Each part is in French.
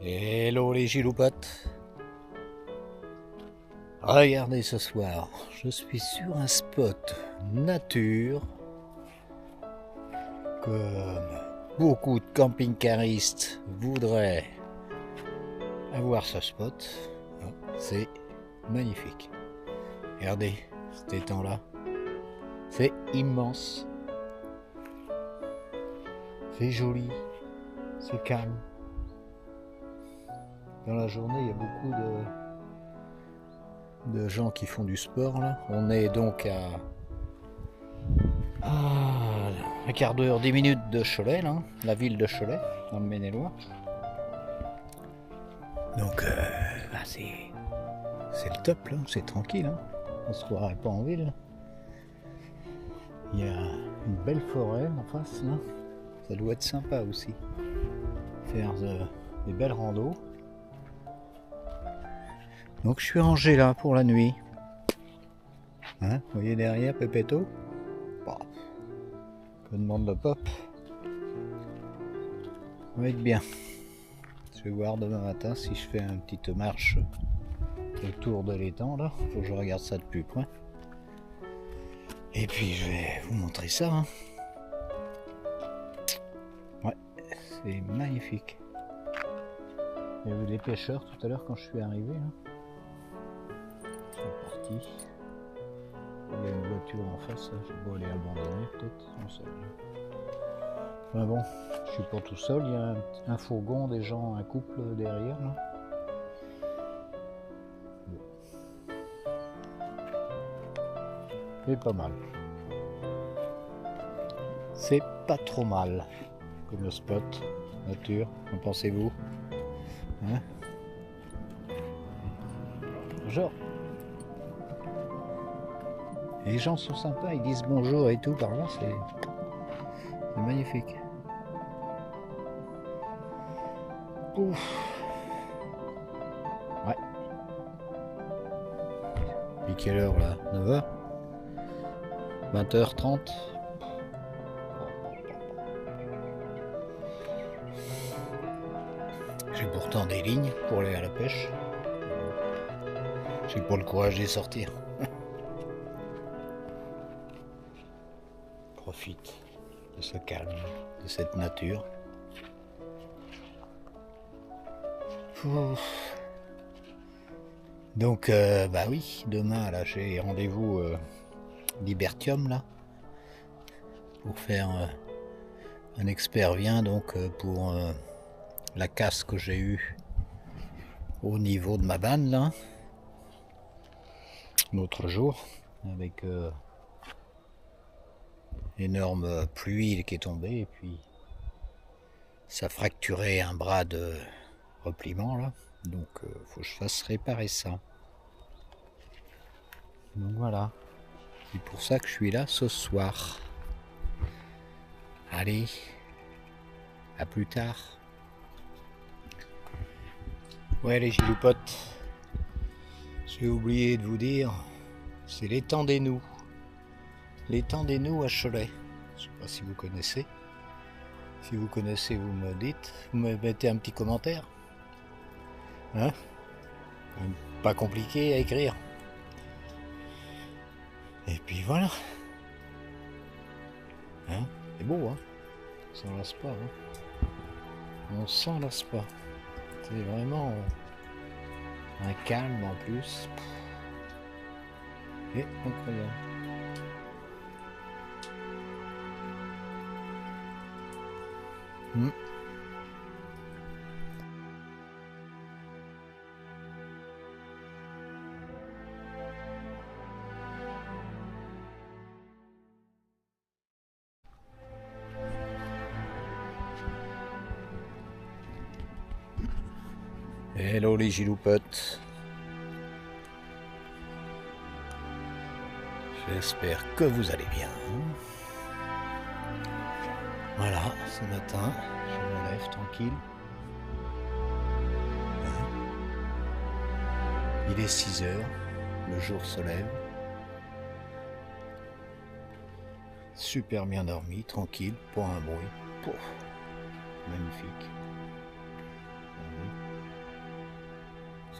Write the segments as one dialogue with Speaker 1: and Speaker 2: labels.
Speaker 1: Hello les giloupotes. Regardez ce soir, je suis sur un spot nature, comme beaucoup de camping-caristes voudraient avoir ce spot. C'est magnifique. Regardez cet étang-là, c'est immense, c'est joli, c'est calme. Dans la journée, il y a beaucoup de gens qui font du sport là. On est donc à un quart d'heure, 10 minutes de Cholet, là, la ville de Cholet, dans le Maine-et-Loire. Donc c'est le top là, c'est tranquille, hein. On se croirait pas en ville. Il y a une belle forêt en face là. Ça doit être sympa aussi. Faire des belles randos. Donc je suis rangé là pour la nuit. Hein, vous voyez derrière Pépéto, bah, que demande le pop. Ça va être bien. Je vais voir demain matin si je fais une petite marche autour de l'étang là. Faut que je regarde ça de plus près. Et puis je vais vous montrer ça. Hein. Ouais, c'est magnifique. Il y avait des pêcheurs tout à l'heure quand je suis arrivé. Là. C'est parti. Il y a une voiture en face, je vais aller abandonner peut-être. Mais bon, je suis pas tout seul, il y a un fourgon, des gens, un couple derrière là. C'est pas mal. C'est pas trop mal comme le spot nature, qu'en pensez-vous? Hein? Bonjour. Les gens sont sympas, ils disent bonjour et tout par là, c'est magnifique. Ouf. Ouais. Et quelle heure là? 9h? 20h30? J'ai pourtant des lignes pour aller à la pêche. J'ai pas le courage d'y sortir. Profite de ce calme, de cette nature. Ouf. Donc bah oui, demain là j'ai rendez-vous Libertium là pour faire un expert vient donc pour la casse que j'ai eue au niveau de ma vanne là l'autre jour avec énorme pluie qui est tombée et puis ça fracturait un bras de repliement là, donc faut que je fasse réparer ça. Donc voilà, c'est pour ça que je suis là ce soir. Allez, à plus tard. Ouais les giloupotes, j'ai oublié de vous dire, c'est l'étang des Noux. L'étang des Noux à Cholet. Je sais pas si vous connaissez. Si vous connaissez, vous me dites. Vous me mettez un petit commentaire. Hein? Pas compliqué à écrire. Et puis voilà. Hein? C'est beau, hein? On s'en lasse pas, hein? On s'en lasse pas. C'est vraiment un calme en plus. Et incroyable. Hello les giloupotes. J'espère que vous allez bien. Voilà, ce matin, je me lève tranquille. Il est 6h, le jour se lève. Super bien dormi, tranquille, pas un bruit. Pouf, magnifique.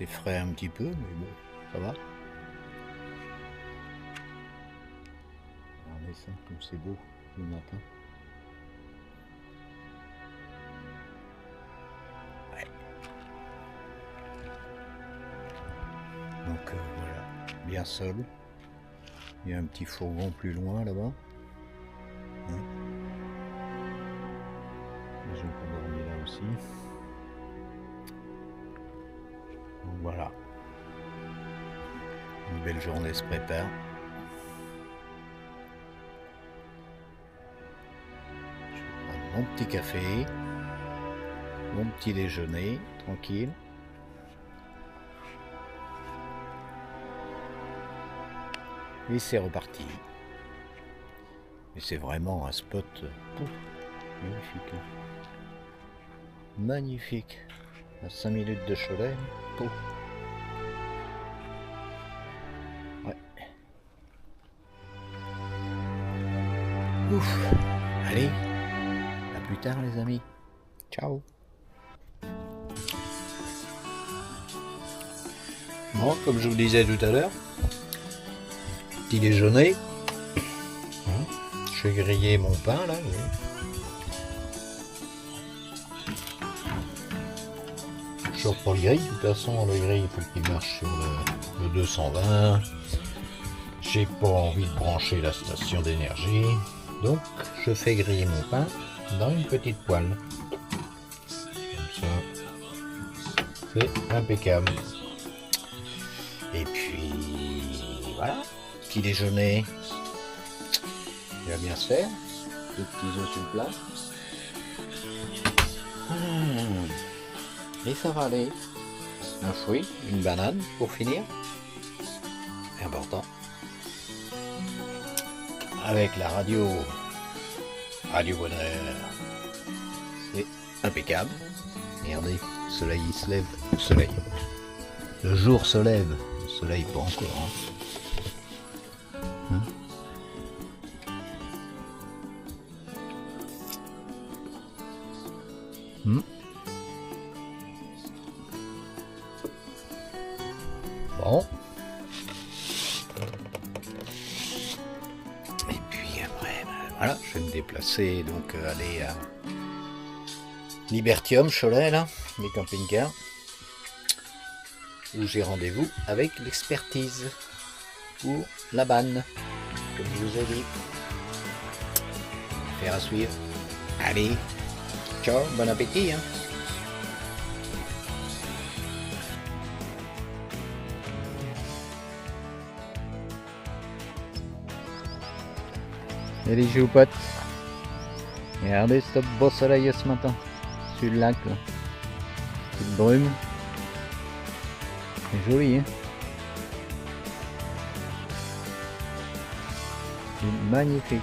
Speaker 1: C'est frais un petit peu, mais bon, ça va. Regardez ça, comme c'est beau le matin. Ouais. Donc voilà, bien seul. Il y a un petit fourgon plus loin là-bas. Hein. Les gens ont dormi là aussi. Donc voilà. Une belle journée se prépare. Je vais prendre mon petit café, mon petit déjeuner, tranquille. Et c'est reparti. Et c'est vraiment un spot magnifique. Magnifique. À 5 minutes de Cholet. Ouais. Ouf. Allez. À plus tard les amis. Ciao. Bon, comme je vous le disais tout à l'heure, petit déjeuner. Je vais griller mon pain là. Oui. Je reprends le grill. De toute façon, le grill il faut qu'il marche sur le 220. J'ai pas envie de brancher la station d'énergie. Donc, je fais griller mon pain dans une petite poêle. Comme ça, c'est impeccable. Et puis, voilà. Petit déjeuner. Il va bien se faire. Deux petits œufs sur le plat. Et ça va aller. Un fruit, une banane pour finir. C'est important. Avec la radio. Radio Bonheur. C'est impeccable. Regardez, le soleil il se lève. Le soleil. Le jour se lève. Le soleil pas encore. Hein. Bon. Et puis après, voilà, je vais me déplacer, donc aller à Libertium, Cholet, là, les camping-cars, où j'ai rendez-vous avec l'expertise pour la banne, comme je vous ai dit. Faire à suivre. Allez, ciao, bon appétit, hein. Et les joupotes. Regardez ce beau soleil ce matin. Sur le lac là. Petite brume. C'est joli hein. C'est magnifique.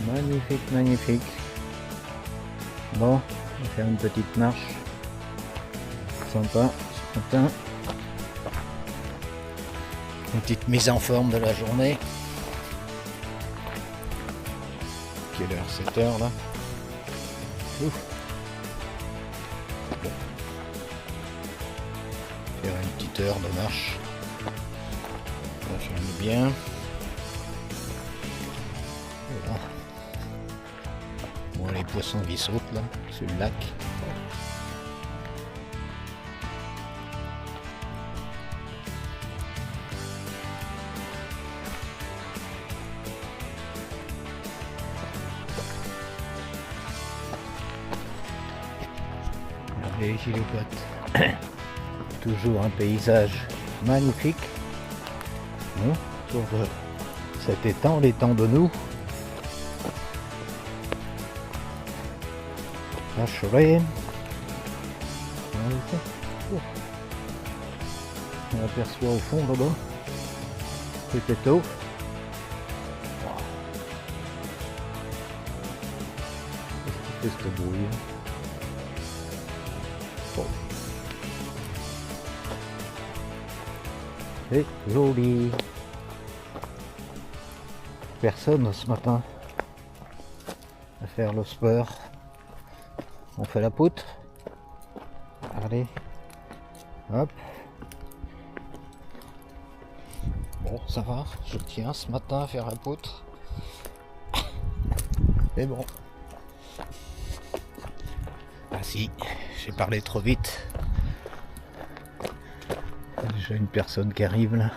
Speaker 1: Magnifique, magnifique. Bon, on va faire une petite marche. Sympa ce matin. Une petite mise en forme de la journée. Quelle heure? 7 heures là. Ouf. Bon. Faire une petite heure de marche. Là, j'aime bien. Voilà. Bon, les poissons qui sautent là, sur le lac. Les gilopotes. Toujours un paysage magnifique. Bon, sur cet étang, l'étang de nous. La Cholet. On aperçoit au fond là-bas. C'est étau. Qu'est-ce que c'est ce bruit? Bon. C'est joli. Personne ce matin à faire le sport. On fait la poutre. Allez. Hop. Bon, ça va. Je tiens ce matin à faire la poutre. Mais bon. Ah si, j'ai parlé trop vite. Il y a déjà une personne qui arrive là.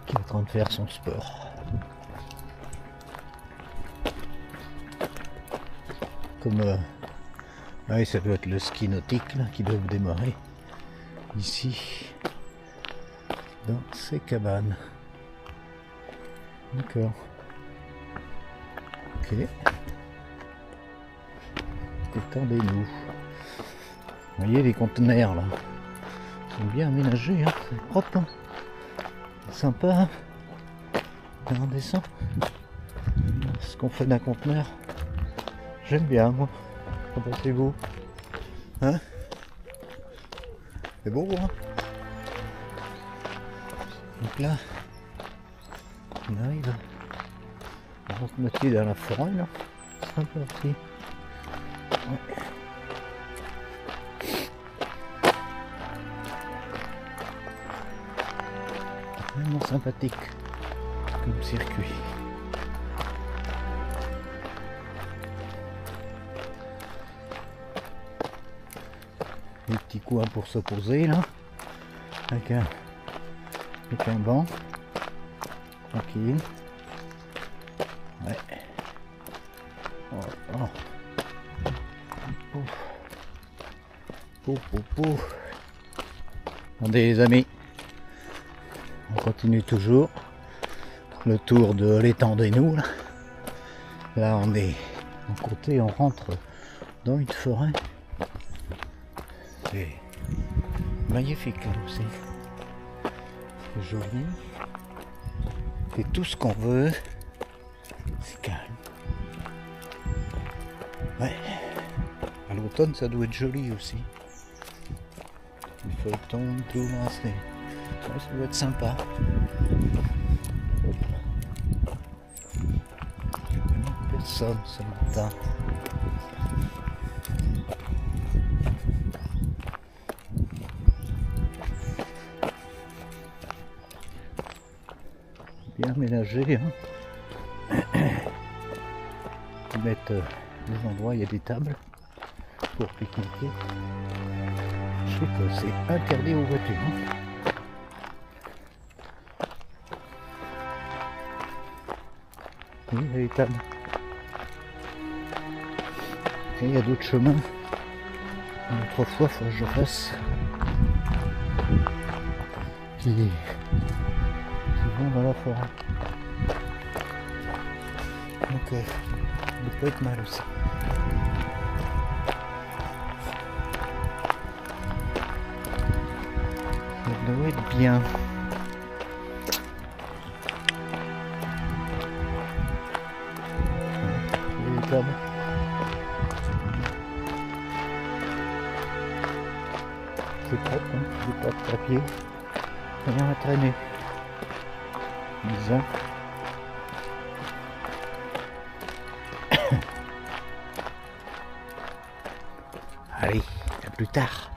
Speaker 1: Qui est en train de faire son sport. Comme oui, ça doit être le ski nautique là, qui doivent démarrer ici dans ces cabanes. D'accord. Ok. Détendez-nous. Vous voyez les conteneurs là, ils sont bien aménagés, hein. C'est propre, hein. C'est sympa, hein. Regardez ça. Ce qu'on fait d'un conteneur. J'aime bien moi. Qu'en pensez-vous? Hein? C'est beau, hein? Donc là, on arrive à notre moitié dans la forêt là. C'est sympa aussi. Ouais. Vraiment sympathique comme circuit. Des petits coins pour se poser là, avec un banc, tranquille. Ouais. Oh, oh. Pouf, pouf, pouf. Attendez les amis, on continue toujours le tour de l'étang des Nous. Là on est en côté, on rentre dans une forêt. C'est magnifique là aussi. C'est joli. C'est tout ce qu'on veut. C'est calme. Ouais. À l'automne ça doit être joli aussi. Les feuilles tombent, tout là, ça doit être sympa. Personne ce matin. Bien aménagé, hein. Ils mettent des endroits, il y a des tables pour pique-niquer. Je sais que c'est interdit aux voitures, hein. Oui, il y a des tables. Et il y a d'autres chemins. Une autre fois, il faut que je fasse. Qui vont dans la forêt. Donc, ça peut être mal aussi. Ça doit être bien. Les tables. C'est propre, hein, c'est pas de papier. Rien à traîner. Bizarre. Allez, à plus tard.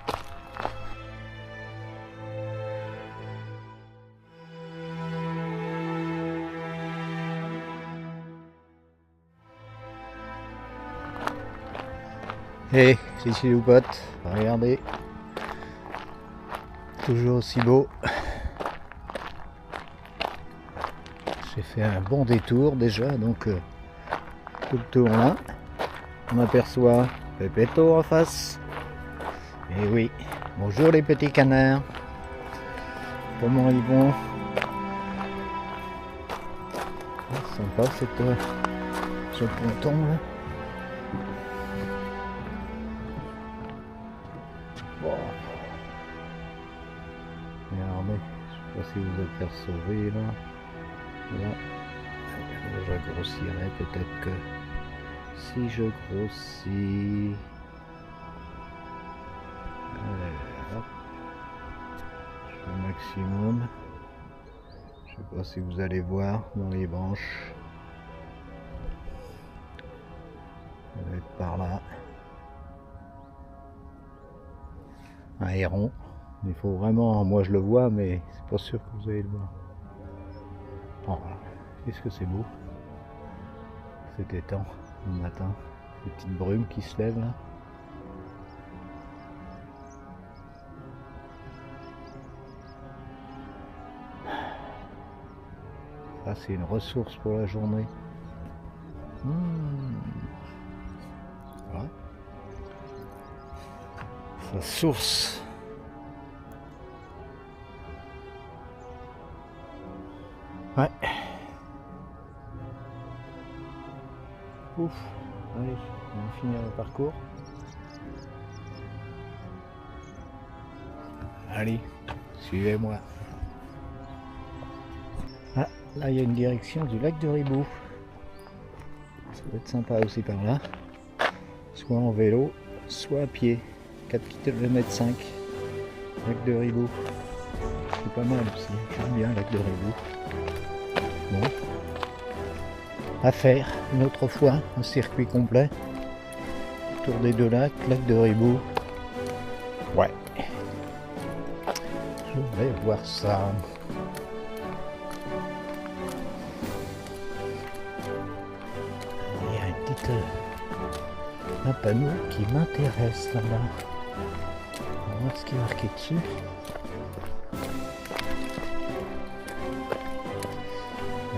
Speaker 1: Et c'est chez les potes, regardez. Toujours aussi beau. J'ai fait un bon détour déjà, donc tout le tour là. On aperçoit Pépéto en face. Et oui, bonjour les petits canards. Comment ils vont? Sympa ce ponton là. Bon. Regardez, je ne sais pas si vous apercevez là. Là, je grossirai peut-être que si je grossis. Allez, hop. Je fais le maximum. Je ne sais pas si vous allez voir dans les branches. Peut-être par là. Un héron. Il faut vraiment, moi je le vois, mais c'est pas sûr que vous allez le voir. Oh, qu'est-ce que c'est beau. Cet étang, le matin. Les petites brumes qui se lèvent là. Ça c'est une ressource pour la journée. Voilà. Sa source. Ouais. Ouf. Allez, on va finir le parcours. Allez, suivez-moi. Ah, là il y a une direction du lac de Ribou. Ça va être sympa aussi par là. Soit en vélo, soit à pied. 4 km 5. Lac de Ribou. C'est pas mal aussi. J'aime bien le lac de Ribou. Bon. À faire une autre fois, un circuit complet. Autour des deux lacs, lac de Ribou. Ouais. Je vais voir ça. Il y a une petite... un panneau qui m'intéresse là-bas. On va voir ce qui est marqué dessus.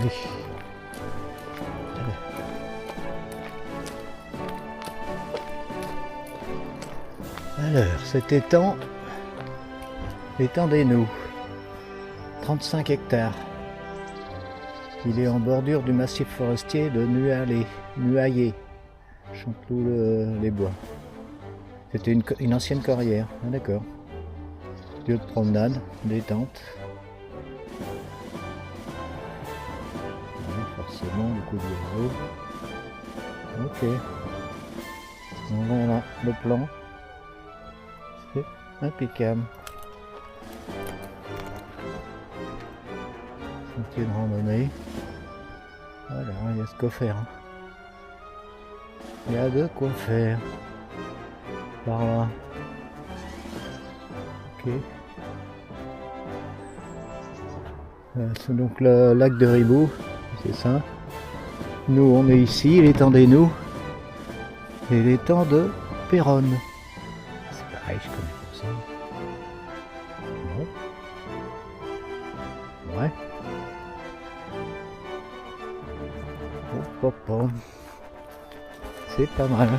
Speaker 1: Oui. Alors, cet étang, l'étang des Nous, 35 hectares. Il est en bordure du massif forestier de Nuaillé, Chanteloup-les-Bois. C'était une ancienne carrière, ah, d'accord. Lieu de promenade, détente. Oui, forcément, beaucoup d'oiseaux. Ok. Voilà le plan. C'est impeccable. Sentier de randonnée. Voilà, il y a ce quoi faire. Il y a de quoi faire. Par là. Ok. C'est donc le lac de Ribou, c'est ça. Nous on est ici, l'étang des Nous et l'étang de Péronne. C'est pareil, je connais pour ça. Bon. Ouais. Hop, hop, hop. C'est pas mal.